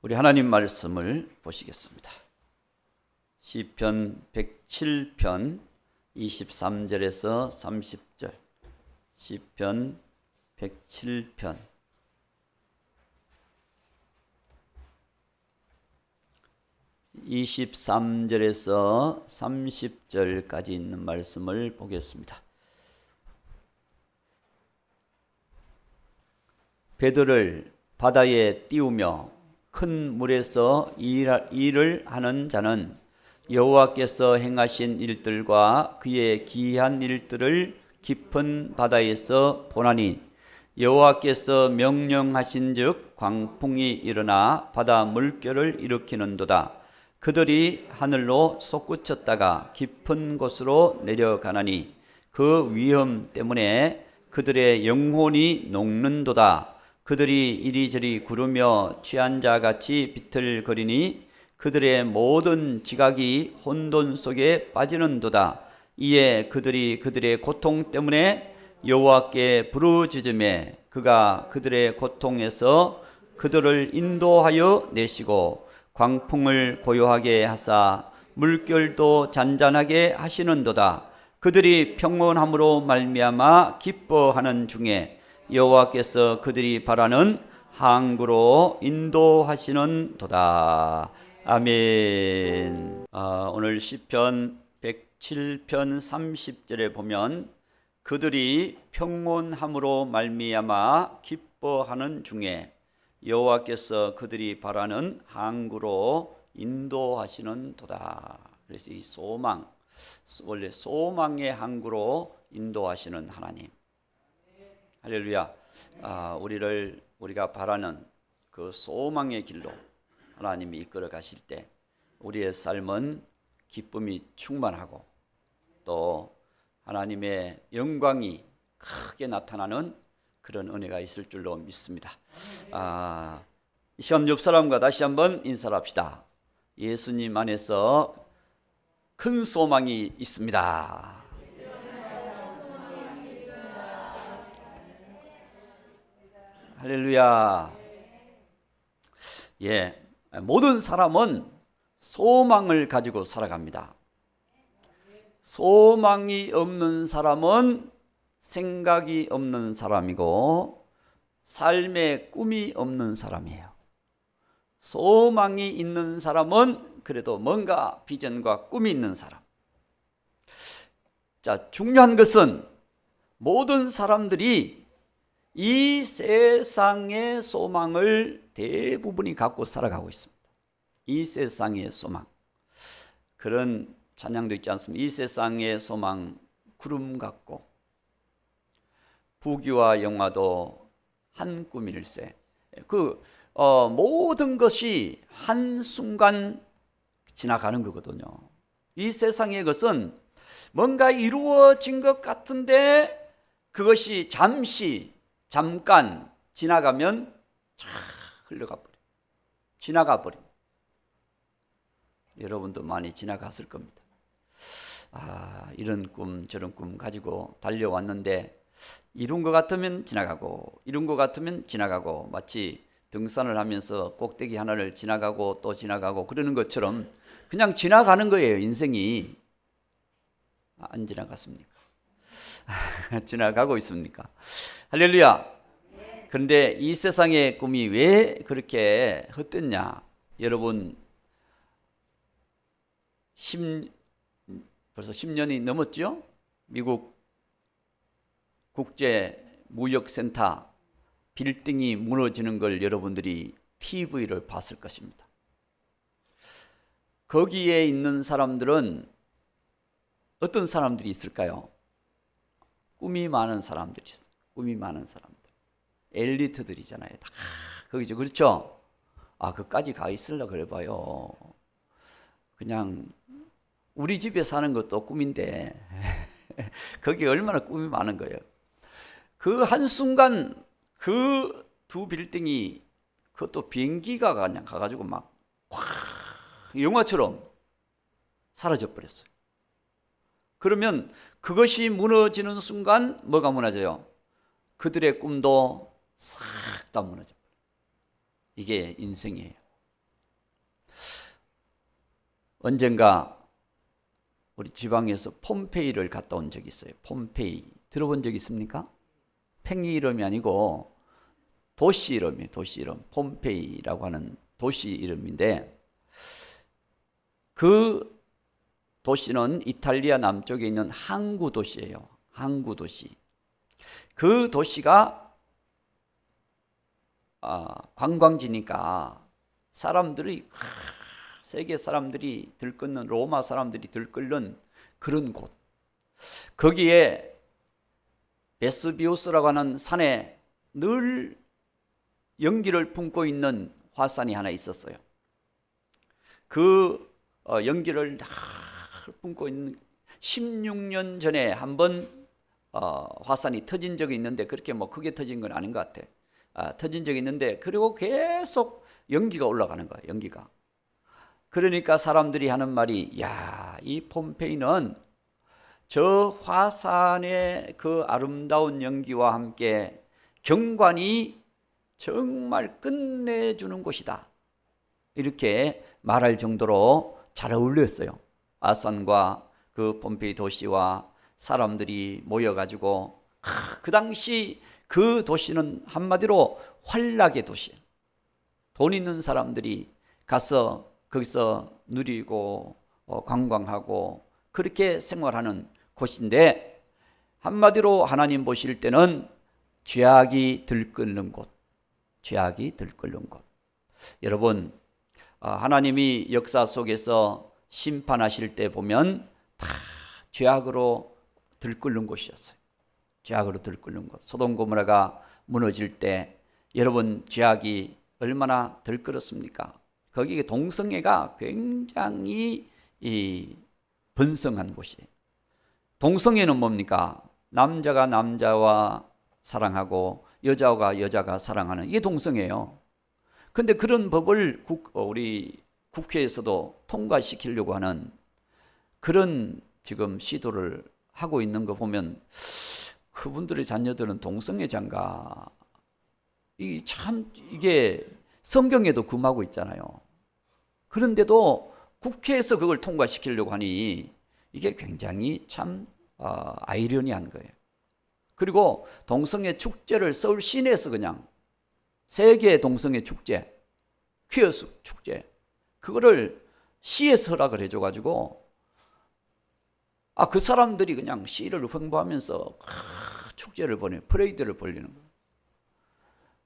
우리 하나님 말씀을 보시겠습니다. 시편 107편 23절에서 30절. 시편 107편 23절에서 30절까지 있는 말씀을 보겠습니다. 배들을 바다에 띄우며 큰 물에서 일을 하는 자는 여호와께서 행하신 일들과 그의 기이한 일들을 깊은 바다에서 보나니, 여호와께서 명령하신즉 광풍이 일어나 바다 물결을 일으키는도다. 그들이 하늘로 솟구쳤다가 깊은 곳으로 내려가나니 그 위험 때문에 그들의 영혼이 녹는도다. 그들이 이리저리 구르며 취한 자같이 비틀거리니 그들의 모든 지각이 혼돈 속에 빠지는도다. 이에 그들이 그들의 고통 때문에 여호와께 부르짖으매 그가 그들의 고통에서 그들을 인도하여 내시고 광풍을 고요하게 하사 물결도 잔잔하게 하시는도다. 그들이 평온함으로 말미암아 기뻐하는 중에 여호와께서 그들이 바라는 항구로 인도하시는 도다. 아멘. 오늘 시편 107편 30절에 보면 그들이 평온함으로 말미암아 기뻐하는 중에 여호와께서 그들이 바라는 항구로 인도하시는 도다. 그래서 이 소망, 원래 소망의 항구로 인도하시는 하나님. 할렐루야. 우리가 바라는 그 소망의 길로 하나님이 이끌어 가실 때 우리의 삶은 기쁨이 충만하고 또 하나님의 영광이 크게 나타나는 그런 은혜가 있을 줄로 믿습니다. 이 시간 옆 사람과 다시 한번 인사를 합시다. 예수님 안에서 큰 소망이 있습니다. 할렐루야. 모든 사람은 소망을 가지고 살아갑니다. 소망이 없는 사람은 생각이 없는 사람이고 삶의 꿈이 없는 사람이에요. 소망이 있는 사람은 그래도 뭔가 비전과 꿈이 있는 사람. 자, 중요한 것은 모든 사람들이 이 세상의 소망을 대부분이 갖고 살아가고 있습니다. 이 세상의 소망. 그런 찬양도 있지 않습니까? 이 세상의 소망 구름 같고 부귀와 영화도 한 꿈일세. 모든 것이 한순간 지나가는 거거든요. 이 세상의 것은 뭔가 이루어진 것 같은데 그것이 잠깐 지나가면 쫙 흘러가 버려. 지나가 버려. 여러분도 많이 지나갔을 겁니다. 이런 꿈 저런 꿈 가지고 달려왔는데 이룬 것 같으면 지나가고 이룬 것 같으면 지나가고 마치 등산을 하면서 꼭대기 하나를 지나가고 또 지나가고 그러는 것처럼 그냥 지나가는 거예요. 인생이. 안 지나갔습니까? 지나가고 있습니까? 할렐루야. 그런데 이 세상의 꿈이 왜 그렇게 헛됐냐? 여러분 벌써 10년이 넘었죠? 미국 국제무역센터 빌딩이 무너지는 걸 여러분들이 TV를 봤을 것입니다. 거기에 있는 사람들은 어떤 사람들이 있을까요? 꿈이 많은 사람들이 있어요. 꿈이 많은 사람들. 엘리트들이잖아요. 다 거기죠. 그렇죠? 그까지 가 있으려고 그래봐요. 그냥 우리 집에 사는 것도 꿈인데 거기 얼마나 꿈이 많은 거예요. 그 한순간 그 두 빌딩이 그것도 비행기가 그냥 가가지고 막 확 영화처럼 사라져 버렸어요. 그러면 그것이 무너지는 순간 뭐가 무너져요? 그들의 꿈도 싹 다 무너져 버려요. 이게 인생이에요. 언젠가 우리 지방에서 폼페이를 갔다 온 적이 있어요. 폼페이 들어본 적 있습니까? 팽이 이름이 아니고 도시 이름이에요. 도시 이름. 폼페이라고 하는 도시 이름인데, 그 도시는 이탈리아 남쪽에 있는 항구 도시예요. 항구 도시. 그 도시가 관광지니까 사람들이, 세계 사람들이 들끓는, 로마 사람들이 들끓는 그런 곳. 거기에 베스비우스라고 하는 산에 늘 연기를 품고 있는 화산이 하나 있었어요. 그 연기를 다 품고 있는, 16년 전에 한번 화산이 터진 적이 있는데, 그렇게 뭐 크게 터진 건 아닌 것 같아. 터진 적이 있는데, 그리고 계속 연기가 올라가는 거야. 연기가. 그러니까 사람들이 하는 말이, 야, 이 폼페이는 저 화산의 그 아름다운 연기와 함께 경관이 정말 끝내주는 곳이다, 이렇게 말할 정도로 잘 어울렸어요. 아산과 그 폼페이 도시와 사람들이 모여가지고, 그 당시 그 도시는 한마디로 환락의 도시예요. 돈 있는 사람들이 가서 거기서 누리고 관광하고 그렇게 생활하는 곳인데, 한마디로 하나님 보실 때는 죄악이 들끓는 곳, 죄악이 들끓는 곳. 여러분, 하나님이 역사 속에서 심판하실 때 보면 다 죄악으로 들끓는 곳이었어요. 죄악으로 들끓는 곳. 소돔 고모라가 무너질 때 여러분, 죄악이 얼마나 들끓었습니까? 거기에 동성애가 굉장히 번성한 곳이에요. 동성애는 뭡니까? 남자가 남자와 사랑하고 여자가 여자가 사랑하는, 이게 동성애예요. 근데 그런 법을 우리 국회에서도 통과시키려고 하는 그런 지금 시도를 하고 있는 거 보면, 그분들의 자녀들은 동성애자인가? 이게 성경에도 금하고 있잖아요. 그런데도 국회에서 그걸 통과시키려고 하니 이게 굉장히 참 아이러니한 거예요. 그리고 동성애 축제를 서울 시내에서 그냥 세계 동성애 축제, 퀴어 축제, 그거를 시에서 허락을 해줘가지고, 그 사람들이 그냥 시를 홍보하면서 축제를 벌이는, 퍼레이드를 벌리는 거예요.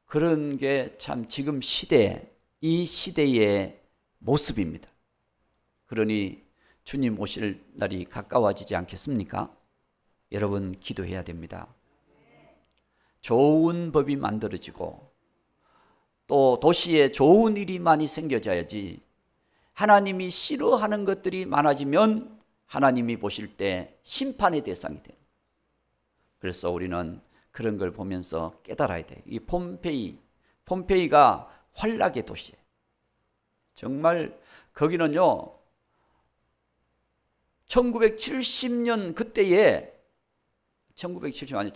그런 게 참 지금 이 시대의 모습입니다. 그러니 주님 오실 날이 가까워지지 않겠습니까? 여러분, 기도해야 됩니다. 좋은 법이 만들어지고 또 도시에 좋은 일이 많이 생겨져야지, 하나님이 싫어하는 것들이 많아지면 하나님이 보실 때 심판의 대상이 돼요. 그래서 우리는 그런 걸 보면서 깨달아야 돼요. 이 폼페이가 환락의 도시예요. 정말 거기는요, 1970년 그때에, 1970 아니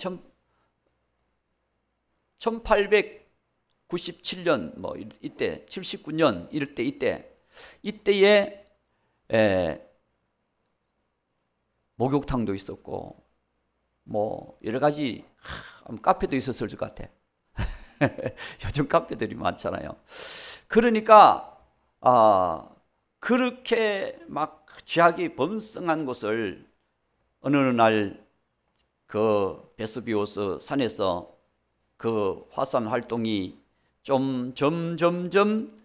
1897년 뭐 이때, 79년 이럴 때, 이때에 목욕탕도 있었고 뭐 여러 가지, 카페도 있었을 것 같아. 요즘 카페들이 많잖아요. 그러니까 그렇게 막 죄악이 번성한 곳을 어느 날 그 베스비오스 산에서 그 화산 활동이 좀 점점점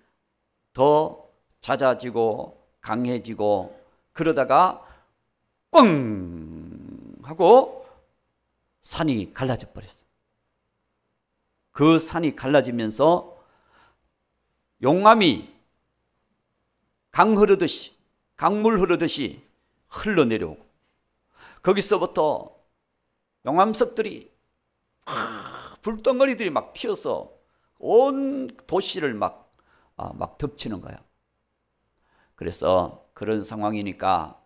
더 잦아지고 강해지고, 그러다가 꽝 하고 산이 갈라져 버렸어요. 그 산이 갈라지면서 용암이 강물 흐르듯이 흘러내려오고, 거기서부터 용암석들이, 불덩어리들이 막 튀어서 온 도시를 막 덮치는 거야. 그래서 그런 상황이니까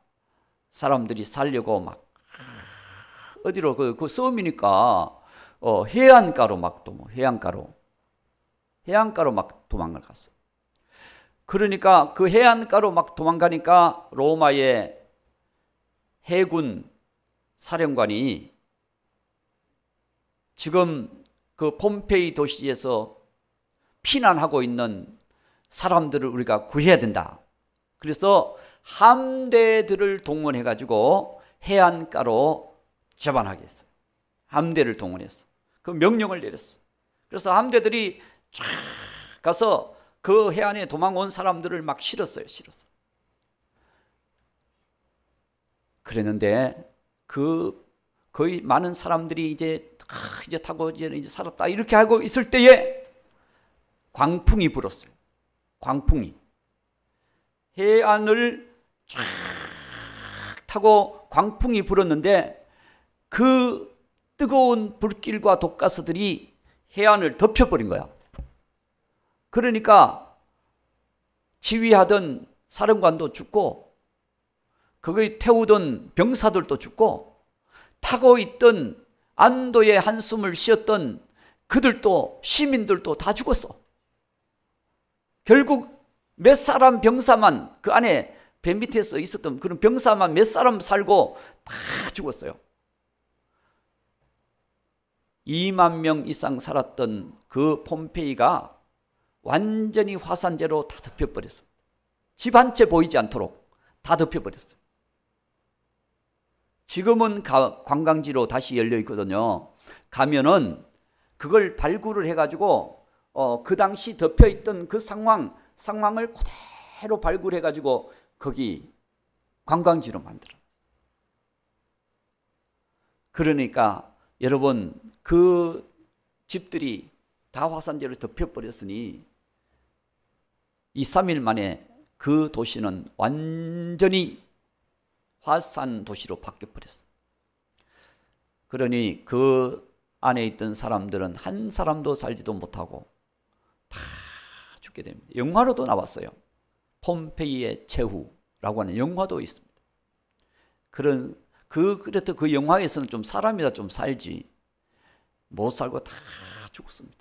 사람들이 살려고 막 어디로, 그 섬이니까 해안가로 막 해안가로 막 도망을 갔어. 그러니까 그 해안가로 막 도망가니까 로마의 해군 사령관이 지금 그 폼페이 도시에서 피난하고 있는 사람들을 우리가 구해야 된다. 그래서 함대들을 동원해 가지고 해안가로 접안하겠어. 함대를 동원했어. 그 명령을 내렸어. 그래서 함대들이 쫙 가서 그 해안에 도망온 사람들을 막 실었어요. 그랬는데 그 거의 많은 사람들이 이제 타고 이제 살았다 이렇게 하고 있을 때에 광풍이 불었어요. 광풍이 해안을 쫙 타고 광풍이 불었는데 그 뜨거운 불길과 독가스들이 해안을 덮여버린 거야. 그러니까 지휘하던 사령관도 죽고 거기 태우던 병사들도 죽고 타고 있던 안도의 한숨을 쉬었던 그들도 시민들도 다 죽었어. 결국 몇 사람 병사만 그 안에 배 밑에서 있었던 그런 병사만 몇 사람 살고 다 죽었어요. 2만 명 이상 살았던 그 폼페이가 완전히 화산재로 다 덮여버렸어요. 집 한 채 보이지 않도록 다 덮여버렸어요. 지금은 관광지로 다시 열려 있거든요. 가면은 그걸 발굴을 해가지고 그 당시 덮여있던 그 상황을 그대로 발굴해가지고 거기 관광지로 만들어. 그러니까 여러분 그 집들이 다 화산재로 덮여버렸으니 2, 3일 만에 그 도시는 완전히 화산 도시로 바뀌어버렸어요. 그러니 그 안에 있던 사람들은 한 사람도 살지도 못하고 다 죽게 됩니다. 영화로도 나왔어요. 폼페이의 최후라고 하는 영화도 있습니다. 그래도 그 영화에서는 좀 사람이라 좀 살지 못 살고 다 죽습니다.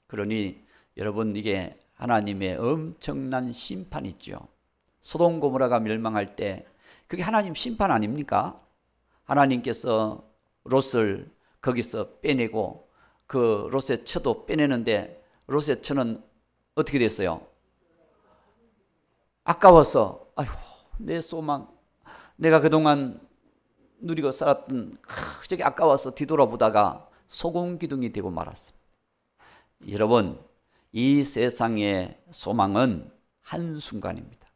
그러니 여러분 이게 하나님의 엄청난 심판이죠. 소돔 고모라가 멸망할 때 그게 하나님 심판 아닙니까? 하나님께서 롯을 거기서 빼내고 그 롯의 처도 빼내는데 롯의 처는 어떻게 됐어요? 아까워서 아이고 내 소망 내가 그동안 누리고 살았던 저기 아까워서 뒤돌아보다가 소금기둥이 되고 말았습니다. 여러분 이 세상의 소망은 한순간입니다.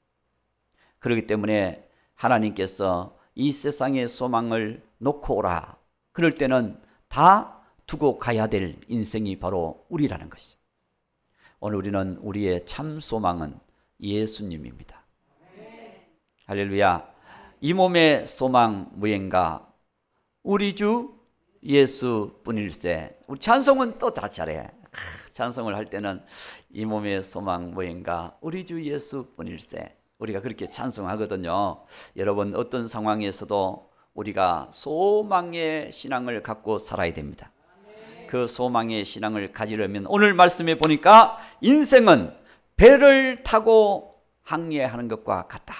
그렇기 때문에 하나님께서 이 세상의 소망을 놓고 오라. 그럴 때는 다 두고 가야 될 인생이 바로 우리라는 것이죠. 오늘 우리는 우리의 참 소망은 예수님입니다. 할렐루야. 이 몸의 소망 무엇인가? 우리 주 예수뿐일세. 우리 찬송은 또 다 잘해. 찬송을 할 때는 이 몸의 소망 무엇인가? 우리 주 예수뿐일세. 우리가 그렇게 찬송하거든요. 여러분 어떤 상황에서도 우리가 소망의 신앙을 갖고 살아야 됩니다. 그 소망의 신앙을 가지려면 오늘 말씀에 보니까 인생은 배를 타고 항해하는 것과 같다.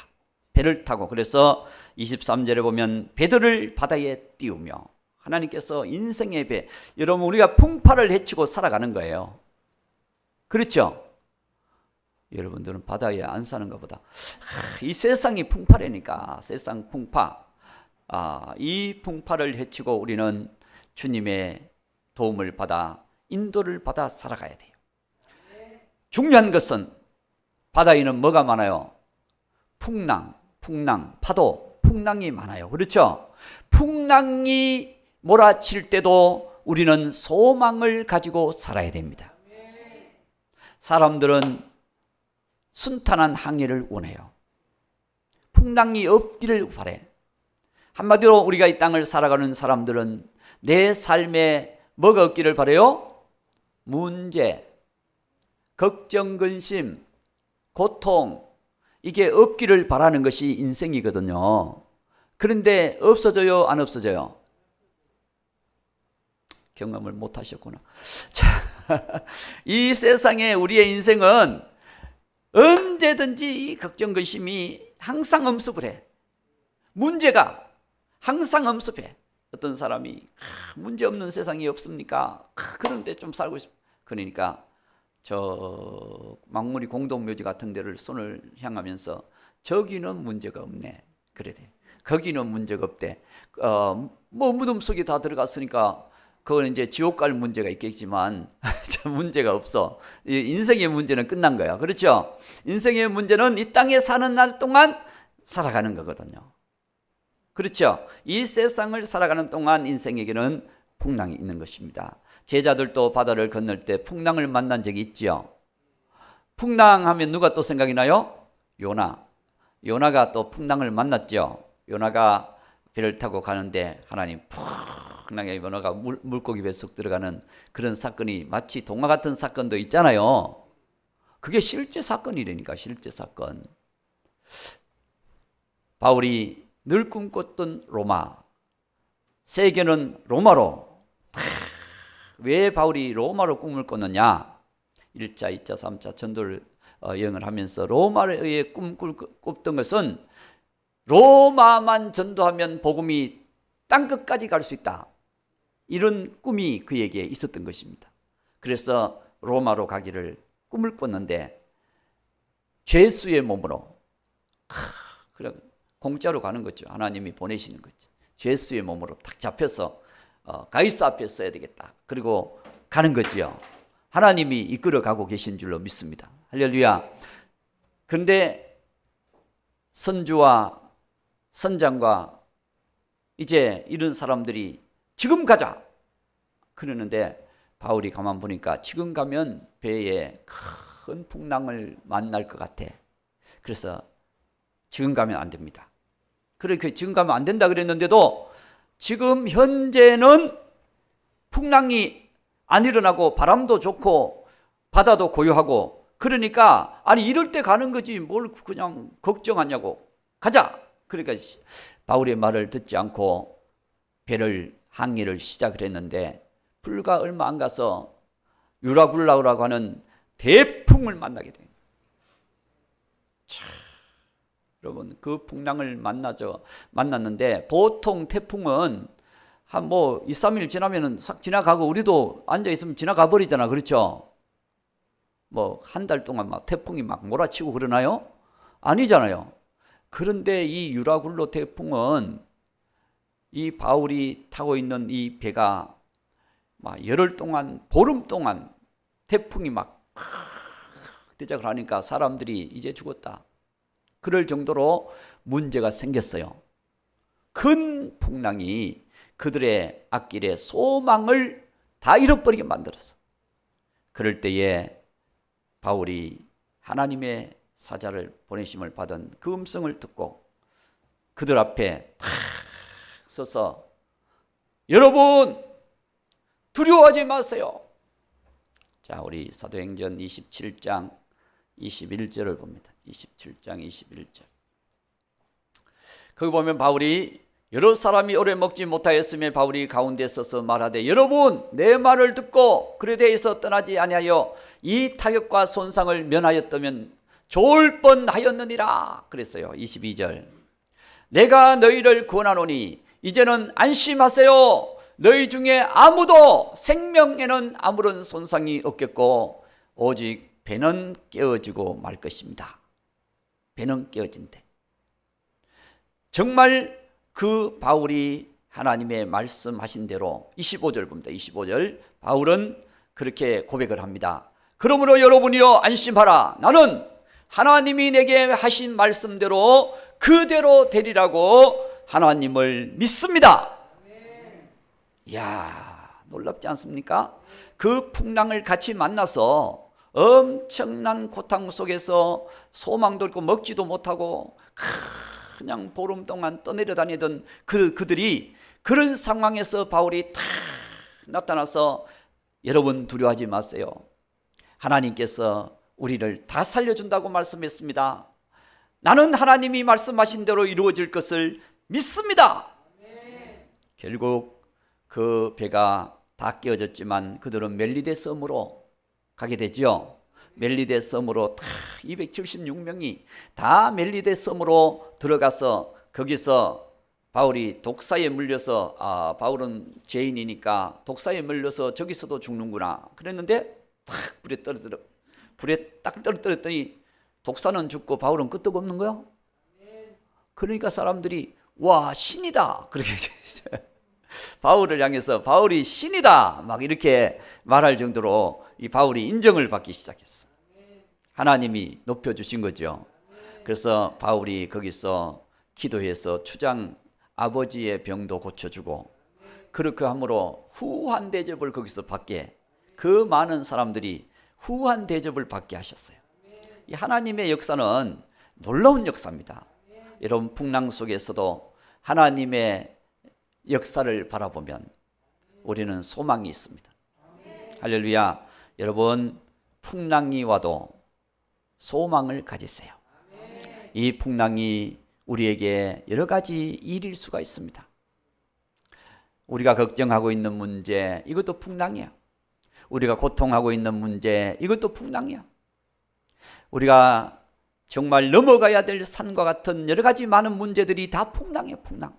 배를 타고 그래서 23절에 보면 배들을 바다에 띄우며 하나님께서 인생의 배 여러분 우리가 풍파를 헤치고 살아가는 거예요. 그렇죠? 여러분들은 바다에 안 사는가 보다. 이 세상이 풍파라니까 세상 풍파. 이 풍파를 헤치고 우리는 주님의 도움을 받아 인도를 받아 살아가야 돼요. 중요한 것은 바다에는 뭐가 많아요? 풍랑, 파도, 풍랑이 많아요. 그렇죠? 풍랑이 몰아칠 때도 우리는 소망을 가지고 살아야 됩니다. 사람들은 순탄한 항해를 원해요. 풍랑이 없기를 바래. 한마디로 우리가 이 땅을 살아가는 사람들은 내 삶에 뭐가 없기를 바래요? 문제, 걱정, 근심, 고통 이게 없기를 바라는 것이 인생이거든요. 그런데 없어져요? 안 없어져요? 경험을 못 하셨구나. 자, 이 세상에 우리의 인생은 언제든지 이 걱정 근심이 항상 엄습을 해. 문제가 항상 엄습해. 어떤 사람이 문제 없는 세상이 없습니까? 그런데 좀 살고 싶어. 그러니까 저 망물이 공동묘지 같은 데를 손을 향하면서 저기는 문제가 없네. 그래 돼. 거기는 문제가 없대. 뭐 무덤 속에 다 들어갔으니까 그건 이제 지옥 갈 문제가 있겠지만 저 문제가 없어. 인생의 문제는 끝난 거야. 그렇죠? 인생의 문제는 이 땅에 사는 날 동안 살아가는 거거든요. 그렇죠? 이 세상을 살아가는 동안 인생에게는 풍랑이 있는 것입니다. 제자들도 바다를 건널 때 풍랑을 만난 적이 있지요. 풍랑하면 누가 또 생각이 나요? 요나. 요나가 또 풍랑을 만났죠. 요나가 배를 타고 가는데 하나님 풍랑에 요나가 물고기 뱃속 들어가는 그런 사건이 마치 동화 같은 사건도 있잖아요. 그게 실제 사건이라니까. 실제 사건. 바울이 늘 꿈꿨던 로마, 세계는 로마로. 왜 바울이 로마로 꿈을 꿨느냐? 1차, 2차, 3차 전도를 여행을 하면서 로마의 꿈을 꿨던 것은 로마만 전도하면 복음이 땅끝까지 갈 수 있다. 이런 꿈이 그에게 있었던 것입니다. 그래서 로마로 가기를 꿈을 꿨는데 죄수의 몸으로 그래 공짜로 가는 거죠. 하나님이 보내시는 거죠. 죄수의 몸으로 딱 잡혀서 가이사 앞에 써야 되겠다. 그리고 가는 거지요. 하나님이 이끌어 가고 계신 줄로 믿습니다. 할렐루야. 그런데 선주와 선장과 이제 이런 사람들이 지금 가자 그러는데 바울이 가만 보니까 지금 가면 배에 큰 풍랑을 만날 것 같아. 그래서 지금 가면 안 됩니다. 그렇게 지금 가면 안 된다 그랬는데도 지금 현재는 풍랑이 안 일어나고 바람도 좋고 바다도 고요하고 그러니까 아니 이럴 때 가는 거지 뭘 그냥 걱정하냐고 가자. 그러니까 바울의 말을 듣지 않고 배를 항해를 시작을 했는데 불과 얼마 안 가서 유라굴라라고 하는 대풍을 만나게 됩니다. 여러분 그 풍랑을 만났는데 보통 태풍은 한 뭐 2, 3일 지나면은 싹 지나가고 우리도 앉아 있으면 지나가 버리잖아. 그렇죠? 뭐 한 달 동안 막 태풍이 막 몰아치고 그러나요? 아니잖아요. 그런데 이 유라굴로 태풍은 이 바울이 타고 있는 이 배가 막 열흘 동안 보름 동안 태풍이 막 대작을 하니까 사람들이 이제 죽었다. 그럴 정도로 문제가 생겼어요. 큰 풍랑이 그들의 앞길에 소망을 다 잃어버리게 만들었어. 그럴 때에 바울이 하나님의 사자를 보내심을 받은 그 음성을 듣고 그들 앞에 탁 서서 여러분 두려워하지 마세요. 자, 우리 사도행전 27장 21절을 봅니다. 27장 21절. 거기 보면 바울이 여러 사람이 오래 먹지 못하였으며 바울이 가운데 서서 말하되 여러분 내 말을 듣고 그에 대해서 떠나지 아니하여 이 타격과 손상을 면하였다면 좋을 뻔하였느니라 그랬어요. 22절. 내가 너희를 구원하노니 이제는 안심하세요. 너희 중에 아무도 생명에는 아무런 손상이 없겠고 오직 배는 깨어지고 말 것입니다. 배는 깨어진대. 정말 그 바울이 하나님의 말씀하신 대로 25절 봅니다. 25절 바울은 그렇게 고백을 합니다. 그러므로 여러분이여 안심하라. 나는 하나님이 내게 하신 말씀대로 그대로 되리라고 하나님을 믿습니다. 이야, 놀랍지 않습니까? 그 풍랑을 같이 만나서 엄청난 고통 속에서 소망도 없고 먹지도 못하고 그냥 보름 동안 떠내려 다니던 그들이 그런 상황에서 바울이 탁 나타나서 여러분 두려워하지 마세요. 하나님께서 우리를 다 살려준다고 말씀했습니다. 나는 하나님이 말씀하신 대로 이루어질 것을 믿습니다. 결국 그 배가 다 깨어졌지만 그들은 멜리데 섬으로 가게 되죠. 멜리데 섬으로 다 276명이 다 멜리데 섬으로 들어가서 거기서 바울이 독사에 물려서 바울은 죄인이니까 독사에 물려서 저기서도 죽는구나 그랬는데 딱 불에 딱 떨어뜨렸더니 독사는 죽고 바울은 끄떡없는 거야. 그러니까 사람들이 와 신이다 그렇게 바울을 향해서 바울이 신이다 막 이렇게 말할 정도로 이 바울이 인정을 받기 시작했어. 하나님이 높여주신 거죠. 그래서 바울이 거기서 기도해서 추장 아버지의 병도 고쳐주고 그렇게 함으로 후한 대접을 거기서 받게 그 많은 사람들이 후한 대접을 받게 하셨어요. 이 하나님의 역사는 놀라운 역사입니다. 여러분 풍랑 속에서도 하나님의 역사를 바라보면 우리는 소망이 있습니다. 할렐루야. 여러분 풍랑이 와도 소망을 가지세요. 이 풍랑이 우리에게 여러 가지 일일 수가 있습니다. 우리가 걱정하고 있는 문제 이것도 풍랑이야. 우리가 고통하고 있는 문제 이것도 풍랑이야. 우리가 정말 넘어가야 될 산과 같은 여러 가지 많은 문제들이 다 풍랑이에요. 풍랑.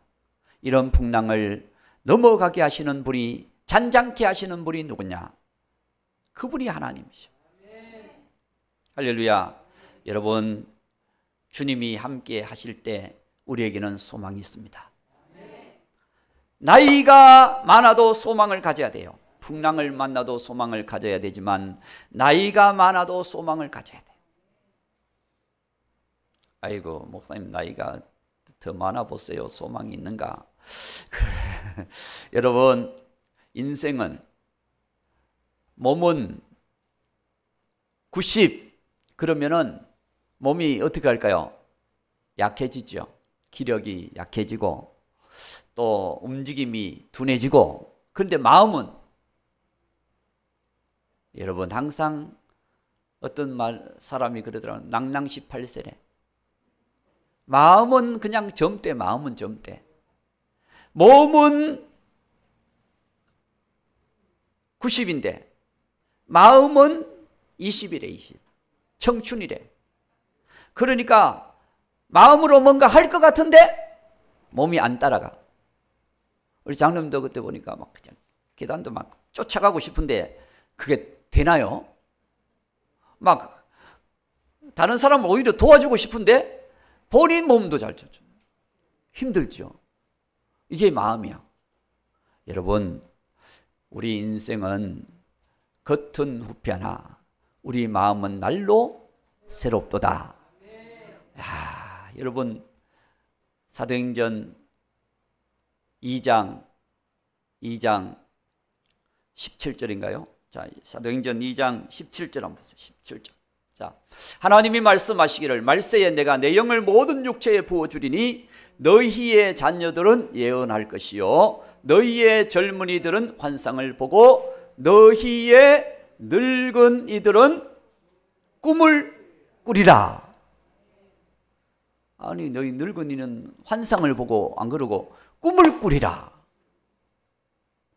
이런 풍랑을 넘어가게 하시는 분이 잔잔케 하시는 분이 누구냐? 그분이 하나님이죠. 할렐루야. 여러분 주님이 함께 하실 때 우리에게는 소망이 있습니다. 나이가 많아도 소망을 가져야 돼요. 풍랑을 만나도 소망을 가져야 되지만 나이가 많아도 소망을 가져야 돼요. 아이고 목사님 나이가 더 많아 보세요. 소망이 있는가? 여러분 인생은 몸은 90 그러면은 몸이 어떻게 할까요? 약해지죠. 기력이 약해지고 또 움직임이 둔해지고 그런데 마음은 여러분 항상 어떤 사람이 그러더라고요. 낭낭 18세래. 마음은 그냥 젊대. 마음은 젊대. 몸은 90인데 마음은 20이래. 20. 청춘이래. 그러니까 마음으로 뭔가 할 것 같은데 몸이 안 따라가. 우리 장로님도 그때 보니까 막 그냥 계단도 막 쫓아가고 싶은데 그게 되나요? 막 다른 사람을 오히려 도와주고 싶은데 본인 몸도 잘 쫓아. 힘들죠. 이게 마음이야. 여러분 우리 인생은 겉은 후패하나 우리 마음은 날로 새롭도다. 야, 여러분 사도행전 2장 17절인가요? 자, 사도행전 2장 17절 한번 보세요. 17절. 자, 하나님이 말씀하시기를 말세에 내가 내 영을 모든 육체에 부어주리니 너희의 자녀들은 예언할 것이요 너희의 젊은이들은 환상을 보고 너희의 늙은 이들은 꿈을 꾸리라. 아니 너희 늙은이는 환상을 보고 안 그러고 꿈을 꾸리라.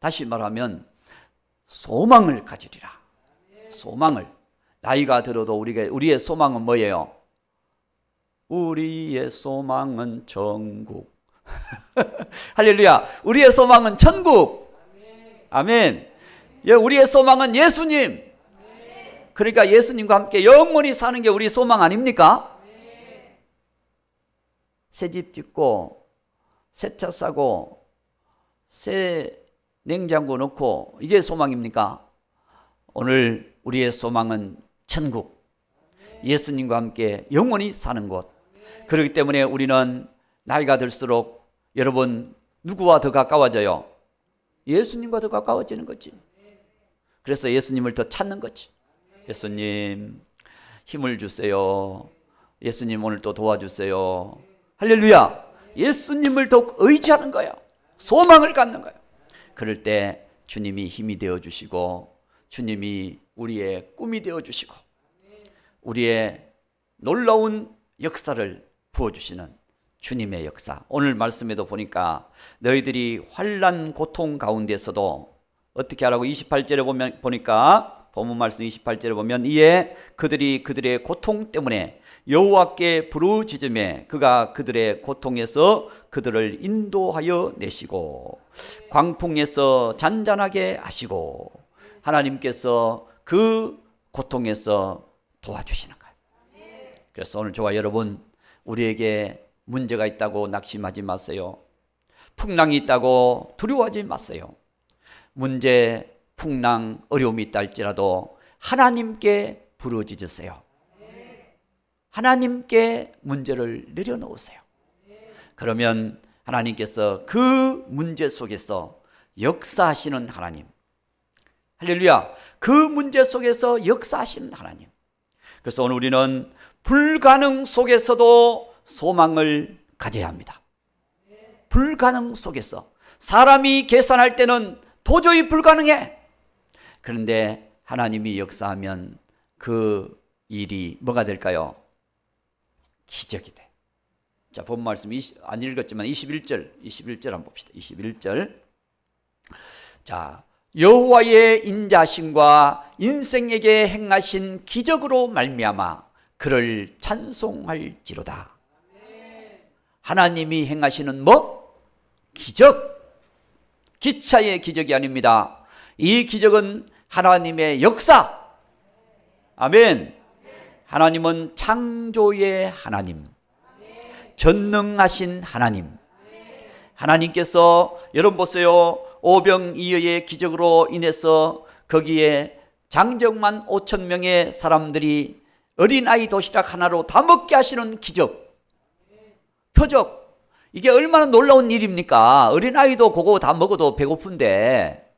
다시 말하면 소망을 가지리라. 소망을. 나이가 들어도 우리의 소망은 뭐예요? 우리의 소망은 천국. 할렐루야. 우리의 소망은 천국. 아멘. 우리의 소망은 예수님. 그러니까 예수님과 함께 영원히 사는 게 우리 소망 아닙니까? 새 집 짓고 새 차 사고 새 냉장고 넣고 이게 소망입니까? 오늘 우리의 소망은 천국. 예수님과 함께 영원히 사는 곳. 그렇기 때문에 우리는 나이가 들수록 여러분 누구와 더 가까워져요? 예수님과 더 가까워지는 거지. 그래서 예수님을 더 찾는 거지. 예수님 힘을 주세요. 예수님 오늘 또 도와주세요. 할렐루야. 예수님을 더욱 의지하는 거예요. 소망을 갖는 거예요. 그럴 때 주님이 힘이 되어주시고 주님이 우리의 꿈이 되어주시고 우리의 놀라운 역사를 부어주시는 주님의 역사. 오늘 말씀에도 보니까 너희들이 환난 고통 가운데서도 어떻게 하라고 28절에 보니까 본문 말씀 28절에 보면 이에 그들이 그들의 고통 때문에 여호와께 부르짖음에 그가 그들의 고통에서 그들을 인도하여 내시고 광풍에서 잔잔하게 하시고 하나님께서 그 고통에서 도와주시는 거예요. 그래서 오늘 저와 여러분, 우리에게 문제가 있다고 낙심하지 마세요. 풍랑이 있다고 두려워하지 마세요. 문제, 풍랑, 어려움이 있다 할지라도 하나님께 부르짖으세요. 하나님께 문제를 내려놓으세요. 그러면 하나님께서 그 문제 속에서 역사하시는 하나님, 할렐루야, 그 문제 속에서 역사하시는 하나님. 그래서 오늘 우리는 불가능 속에서도 소망을 가져야 합니다. 불가능 속에서. 사람이 계산할 때는 도저히 불가능해. 그런데 하나님이 역사하면 그 일이 뭐가 될까요? 기적이 돼. 자, 본 말씀 안 읽었지만 21절 한번 봅시다. 21절. 자, 여호와의 인자심과 인생에게 행하신 기적으로 말미암아 그를 찬송할지로다. 하나님이 행하시는 뭐? 기적. 기차의 기적이 아닙니다. 이 기적은 하나님의 역사. 아멘. 하나님은 창조의 하나님, 전능하신 하나님. 하나님께서 여러분 보세요. 오병이어의 기적으로 인해서 거기에 장정만 5천 명의 사람들이 어린아이 도시락 하나로 다 먹게 하시는 기적, 표적. 이게 얼마나 놀라운 일입니까? 어린아이도 그거 다 먹어도 배고픈데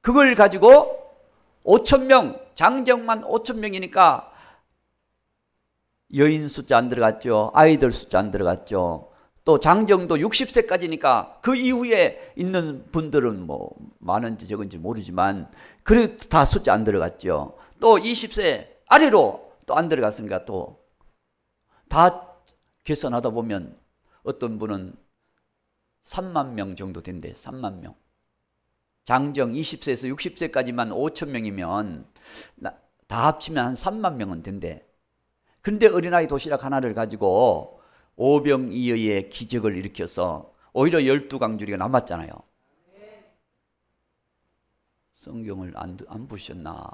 그걸 가지고 5천 명, 장정만 5천 명이니까 여인 숫자 안 들어갔죠. 아이들 숫자 안 들어갔죠. 또 장정도 60세까지니까 그 이후에 있는 분들은 뭐 많은지 적은지 모르지만 그래도 다 숫자 안 들어갔죠. 또 20세 아래로 또 안 들어갔으니까 또 다 계산하다 보면 어떤 분은 3만 명 정도 된대. 3만 명. 장정 20세에서 60세까지만 5천 명이면 다 합치면 한 3만 명은 된대. 그런데 어린아이 도시락 하나를 가지고 오병이어의 기적을 일으켜서 오히려 12강줄기가 남았잖아요. 성경을 안 보셨나?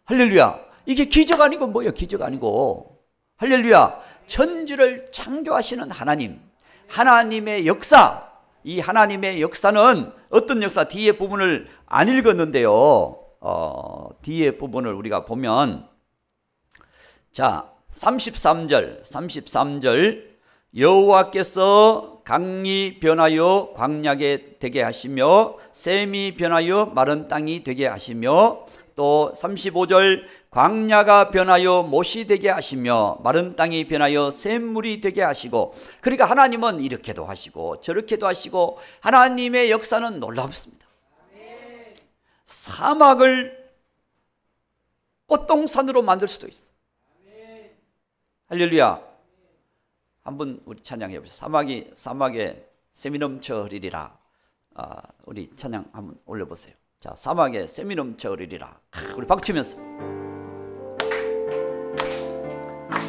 할렐루야. 이게 기적 아니고 뭐예요? 기적 아니고. 할렐루야. 천지를 창조하시는 하나님, 하나님의 역사. 이 하나님의 역사는 어떤 역사? 뒤에 부분을 안 읽었는데요. 뒤에 부분을 우리가 보면, 자, 33절 여호와께서 강이 변하여 광야게 되게 하시며 샘이 변하여 마른 땅이 되게 하시며, 또 35절 광야가 변하여 못이 되게 하시며 마른 땅이 변하여 샘물이 되게 하시고. 그러니까 하나님은 이렇게도 하시고 저렇게도 하시고 하나님의 역사는 놀랍습니다. 사막을 꽃동산으로 만들 수도 있어. 할렐루야. 한번 우리 찬양해 보시죠. 사막에 샘이 넘쳐 흐리리라. 우리 찬양 한번 올려보세요. 자, 사막에 샘이 넘쳐 흐리리라. 우리 박치면서.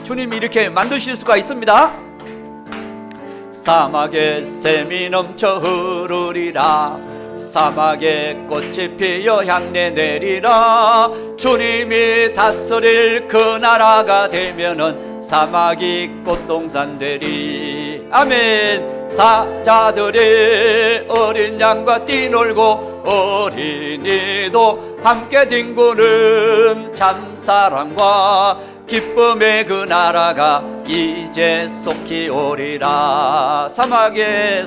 주님이 이렇게 만드실 수가 있습니다. 사막에 샘이 넘쳐 흐르리라. 사막에 꽃이 피어 향내 내리라. 주님이 다스릴 그 나라가 되면은 사막이 꽃동산 되리. 아멘. 사자들이 어린 양과 뛰놀고 어린이도 함께 딩구는 참사랑과 기쁨의 그 나라가 이제 속히 오리라. 사막에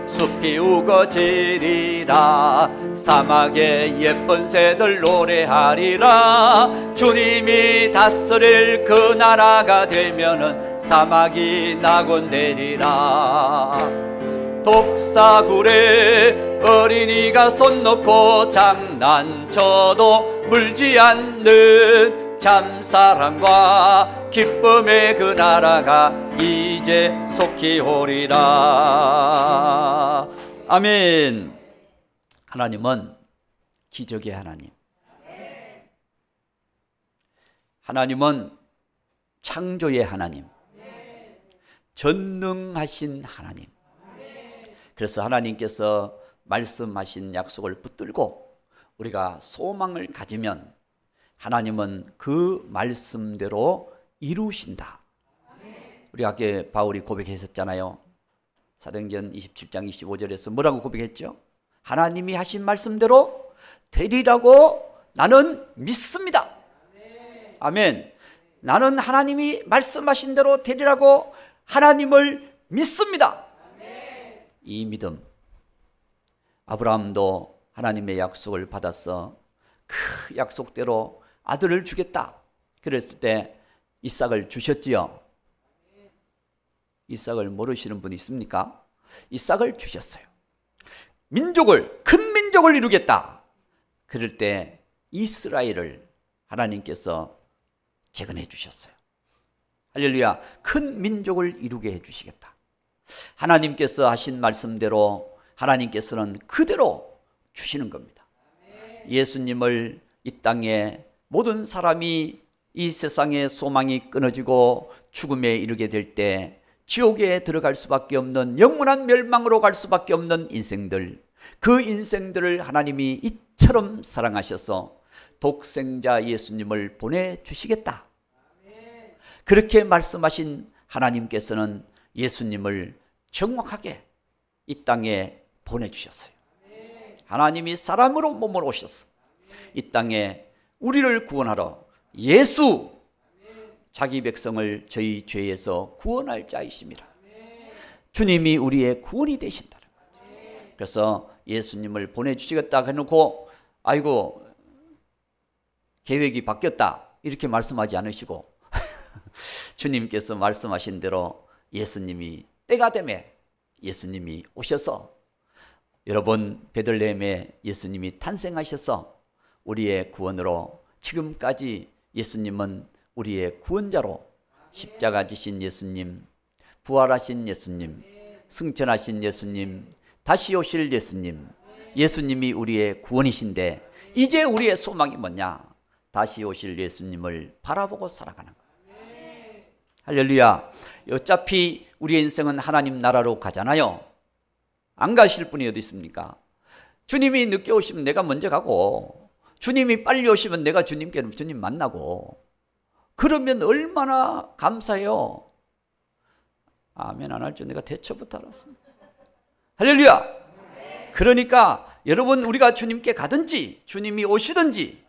숲이 우거지리라. 사막에 예쁜 새들 노래하리라. 주님이 다스릴 그 나라가 되면은 사막이 낙원되리라. 독사굴에 어린이가 손 놓고 장난쳐도 물지 않는 참사랑과 기쁨의 그 나라가 이제 속히 오리라. 아멘. 하나님은 기적의 하나님, 하나님은 창조의 하나님, 전능하신 하나님. 그래서 하나님께서 말씀하신 약속을 붙들고 우리가 소망을 가지면 하나님은 그 말씀대로 이루신다. 우리 아까 바울이 고백했었잖아요. 사도행전 27장 25절에서 뭐라고 고백했죠? 하나님이 하신 말씀대로 되리라고 나는 믿습니다. 아멘. 나는 하나님이 말씀하신 대로 되리라고 하나님을 믿습니다. 이 믿음, 아브라함도 하나님의 약속을 받아서 그 약속대로 아들을 주겠다 그랬을 때 이삭을 주셨지요. 이삭을 모르시는 분이 있습니까? 이삭을 주셨어요. 큰 민족을 이루겠다 그럴 때 이스라엘을 하나님께서 재건해 주셨어요. 할렐루야. 큰 민족을 이루게 해주시겠다. 하나님께서 하신 말씀대로 하나님께서는 그대로 주시는 겁니다. 예수님을 이 땅에 모든 사람이 이 세상의 소망이 끊어지고 죽음에 이르게 될 때 지옥에 들어갈 수밖에 없는 영원한 멸망으로 갈 수밖에 없는 인생들, 그 인생들을 하나님이 이처럼 사랑하셔서 독생자 예수님을 보내주시겠다. 그렇게 말씀하신 하나님께서는 예수님을 정확하게 이 땅에 보내주셨어요. 하나님이 사람으로 몸을 오셔서 이 땅에 우리를 구원하러 예수, 자기 백성을 저희 죄에서 구원할 자이십니다. 주님이 우리의 구원이 되신다는 거죠. 그래서 예수님을 보내주시겠다 해놓고 아이고 계획이 바뀌었다 이렇게 말씀하지 않으시고 주님께서 말씀하신 대로 예수님이 때가 되매 예수님이 오셔서 여러분 베들레헴에 예수님이 탄생하셔서 우리의 구원으로 지금까지 예수님은 우리의 구원자로 십자가 지신 예수님, 부활하신 예수님, 승천하신 예수님, 다시 오실 예수님, 예수님이 우리의 구원이신데 이제 우리의 소망이 뭐냐? 다시 오실 예수님을 바라보고 살아가는 거예요. 할렐루야. 어차피 우리의 인생은 하나님 나라로 가잖아요. 안 가실 분이 어디 있습니까? 주님이 늦게 오시면 내가 먼저 가고 주님이 빨리 오시면 내가 주님 만나고 그러면 얼마나 감사해요. 아멘 안 할 줄 내가 대처부터 알았습니다. 할렐루야. 그러니까 여러분 우리가 주님께 가든지 주님이 오시든지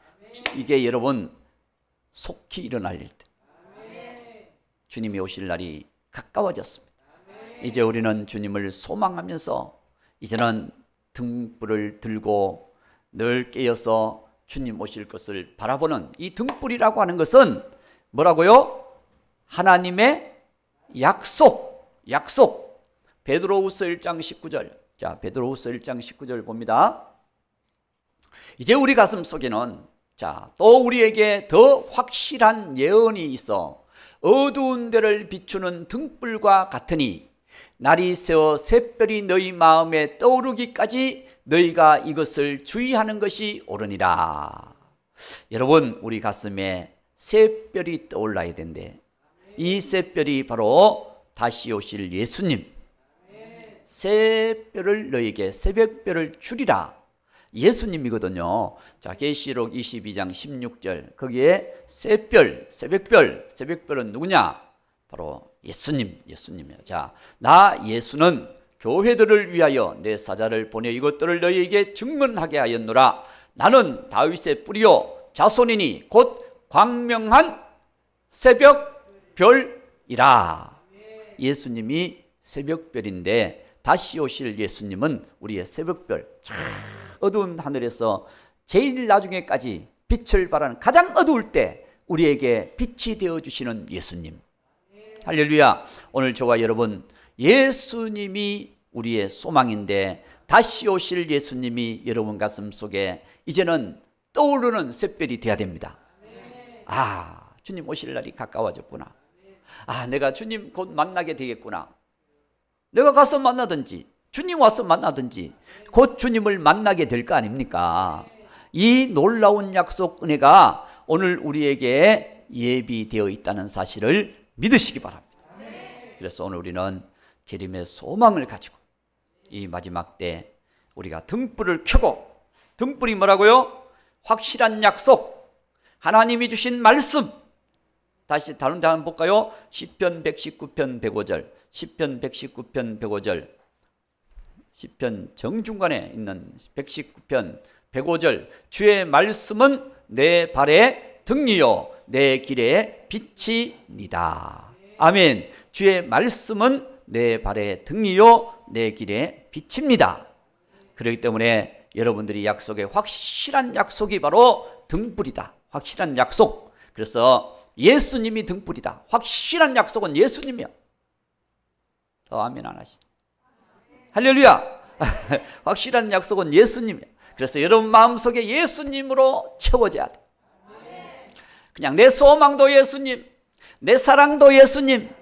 이게 여러분 속히 일어날 일 때 주님이 오실 날이 가까워졌습니다. 이제 우리는 주님을 소망하면서 이제는 등불을 들고 늘 깨어서 주님 오실 것을 바라보는 이 등불이라고 하는 것은 뭐라고요? 하나님의 약속. 베드로후서 1장 19절. 자, 베드로후서 1장 19절 봅니다. 이제 우리 가슴 속에는 또 우리에게 더 확실한 예언이 있어 어두운 데를 비추는 등불과 같으니 날이 새어 샛별이 너희 마음에 떠오르기까지 너희가 이것을 주의하는 것이 옳으니라. 여러분 우리 가슴에 샛별이 떠올라야 된대. 이 샛별이 바로 다시 오실 예수님. 샛별을 너희에게 새벽별을 주리라. 예수님이거든요. 자, 계시록 22장 16절 거기에 새벽별은 누구냐? 바로 예수님이에요. 자, 나 예수는 교회들을 위하여 내 사자를 보내 이것들을 너희에게 증언하게 하였노라. 나는 다윗의 뿌리요 자손이니 곧 광명한 새벽별이라. 예수님이 새벽별인데 다시 오실 예수님은 우리의 새벽별. 어두운 하늘에서 제일 나중에까지 빛을 발하는 가장 어두울 때 우리에게 빛이 되어주시는 예수님. 할렐루야. 오늘 저와 여러분 예수님이 우리의 소망인데 다시 오실 예수님이 여러분 가슴 속에 이제는 떠오르는 샛별이 돼야 됩니다. 아, 주님 오실 날이 가까워졌구나. 아, 내가 주님 곧 만나게 되겠구나. 내가 가서 만나든지 주님 와서 만나든지 곧 주님을 만나게 될 거 아닙니까? 이 놀라운 약속 은혜가 오늘 우리에게 예비되어 있다는 사실을 믿으시기 바랍니다. 그래서 오늘 우리는 재림의 소망을 가지고 이 마지막 때 우리가 등불을 켜고, 등불이 뭐라고요? 확실한 약속, 하나님이 주신 말씀. 다시 다른 데 한번 볼까요? 시편 119편 105절, 시편 119편 105절, 시편 정중간에 있는 119편 105절, 주의 말씀은 내 발의 등이요 내 길의 빛이니다. 아멘. 주의 말씀은 내 발의 등이요 내 길의 빛입니다. 그렇기 때문에 여러분들이 약속의 확실한 약속이 바로 등불이다. 확실한 약속. 그래서 예수님이 등불이다. 확실한 약속은 예수님이야. 더 아멘 안 하시죠? 할렐루야. 확실한 약속은 예수님이야. 그래서 여러분 마음속에 예수님으로 채워져야 돼. 그냥 내 소망도 예수님, 내 사랑도 예수님,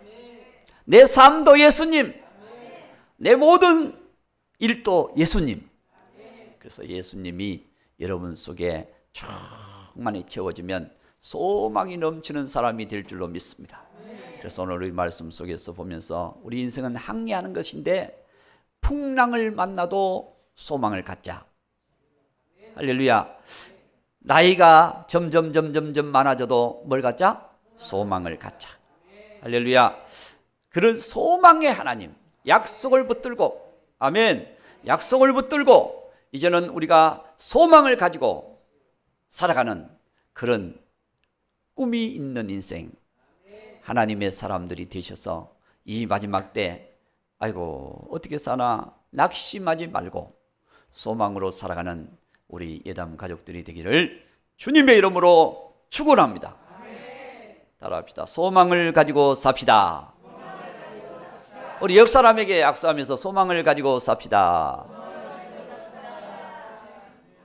내 삶도 예수님, 내 모든 일도 예수님. 그래서 예수님이 여러분 속에 충만히 채워지면 소망이 넘치는 사람이 될 줄로 믿습니다. 그래서 오늘 우리 말씀 속에서 보면서 우리 인생은 항해하는 것인데 풍랑을 만나도 소망을 갖자. 할렐루야. 나이가 점점 많아져도 뭘 갖자? 소망을 갖자. 할렐루야. 그런 소망의 하나님, 약속을 붙들고, 아멘, 약속을 붙들고 이제는 우리가 소망을 가지고 살아가는 그런 꿈이 있는 인생, 하나님의 사람들이 되셔서 이 마지막 때 아이고 어떻게 사나 낙심하지 말고 소망으로 살아가는 우리 예담 가족들이 되기를 주님의 이름으로 축원합니다. 따라합시다. 소망을 가지고 삽시다. 우리 옆 사람에게 약속하면서 소망을 가지고 삽시다.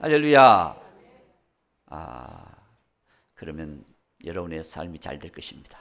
할렐루야. 그러면 여러분의 삶이 잘 될 것입니다.